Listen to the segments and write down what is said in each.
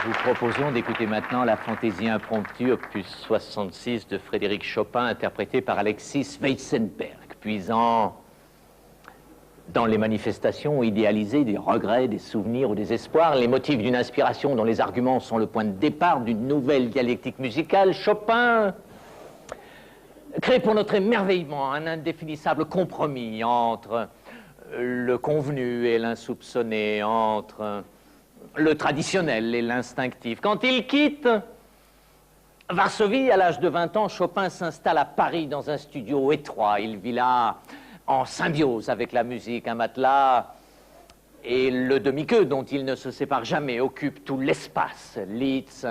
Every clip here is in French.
Nous vous proposons d'écouter maintenant la fantaisie impromptue opus 66 de Frédéric Chopin, interprétée par Alexis Weissenberg, puisant dans les manifestations idéalisées des regrets, des souvenirs ou des espoirs, les motifs d'une inspiration dont les arguments sont le point de départ d'une nouvelle dialectique musicale. Chopin crée pour notre émerveillement un indéfinissable compromis entre le convenu et l'insoupçonné, entre le traditionnel et l'instinctif. Quand il quitte Varsovie, à l'âge de 20 ans, Chopin s'installe à Paris dans un studio étroit. Il vit là en symbiose avec la musique. Un matelas et le demi-queue dont il ne se sépare jamais occupe tout l'espace. Liszt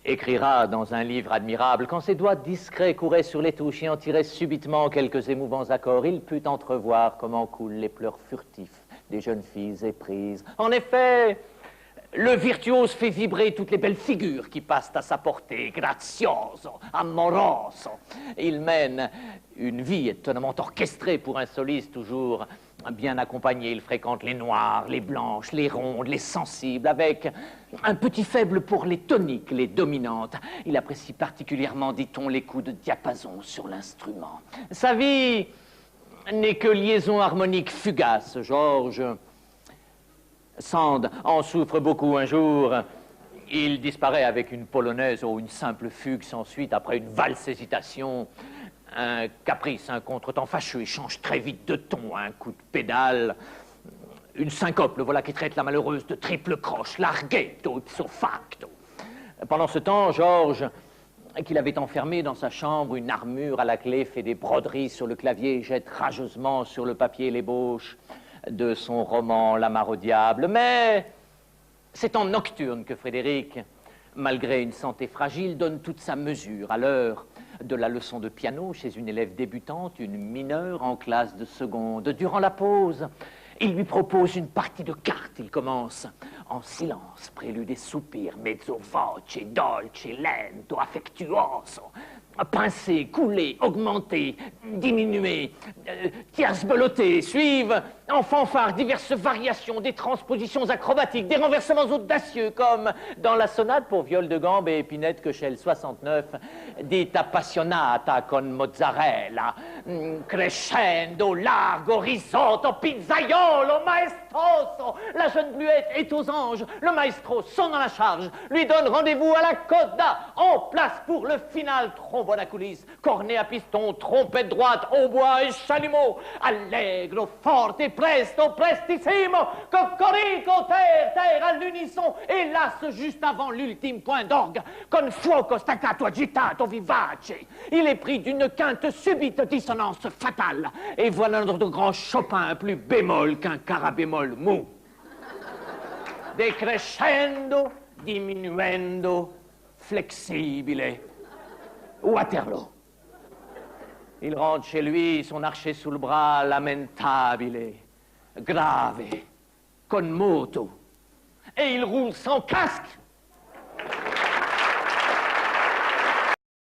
écrira dans un livre admirable: quand ses doigts discrets couraient sur les touches et en tiraient subitement quelques émouvants accords, il put entrevoir comment coulent les pleurs furtifs des jeunes filles éprises. En effet, le virtuose fait vibrer toutes les belles figures qui passent à sa portée. Grazioso, amoroso. Il mène une vie étonnamment orchestrée pour un soliste toujours bien accompagné. Il fréquente les noires, les blanches, les rondes, les sensibles, avec un petit faible pour les toniques, les dominantes. Il apprécie particulièrement, dit-on, les coups de diapason sur l'instrument. Sa vie n'est que liaison harmonique fugace. Georges Sand en souffre beaucoup. Un jour, il disparaît avec une polonaise ou une simple fugue s'ensuit après une valse hésitation. Un caprice, un contretemps fâcheux, il change très vite de ton, un coup de pédale, une syncope, le voilà qui traite la malheureuse de triple croche, larghetto, ipso facto. Pendant ce temps, Georges, qu'il avait enfermé dans sa chambre, une armure à la clé, fait des broderies sur le clavier, jette rageusement sur le papier l'ébauche de son roman La Mare au diable. Mais c'est en nocturne que Frédéric, malgré une santé fragile, donne toute sa mesure. À l'heure de la leçon de piano chez une élève débutante, une mineure en classe de seconde. Durant la pause, il lui propose une partie de cartes. Il commence en silence, prélude et soupir, mezzo voce, dolce, lento, affectuoso, pincé, coulé, augmenté, diminué, tierce beloté. Suivent en fanfare diverses variations, des transpositions acrobatiques, des renversements audacieux, comme dans la sonate pour viol de gambe et épinette que chez le 69 dit appassionata con mozzarella, crescendo, largo, risotto, pizzaiolo, maestoso. La jeune bluette est aux anges, le maestro sonne dans la charge, lui donne rendez-vous à la coda, en place pour le final. Trombone à coulisses, cornet à piston, trompette droite, hautbois et chalumeau, allegro, forte, presto, prestissimo, cocorico, terre, terre, à l'unisson, hélas, juste avant l'ultime point d'orgue, con fuoco, staccato, agitato, vivace. Il est pris d'une quinte subite dissonance fatale, et voilà notre grand Chopin, plus bémol qu'un carabémol mou. Decrescendo, diminuendo, flexibile. Waterloo. Il rentre chez lui, son archer sous le bras, lamentabile, grave, con moto. Et il roule sans casque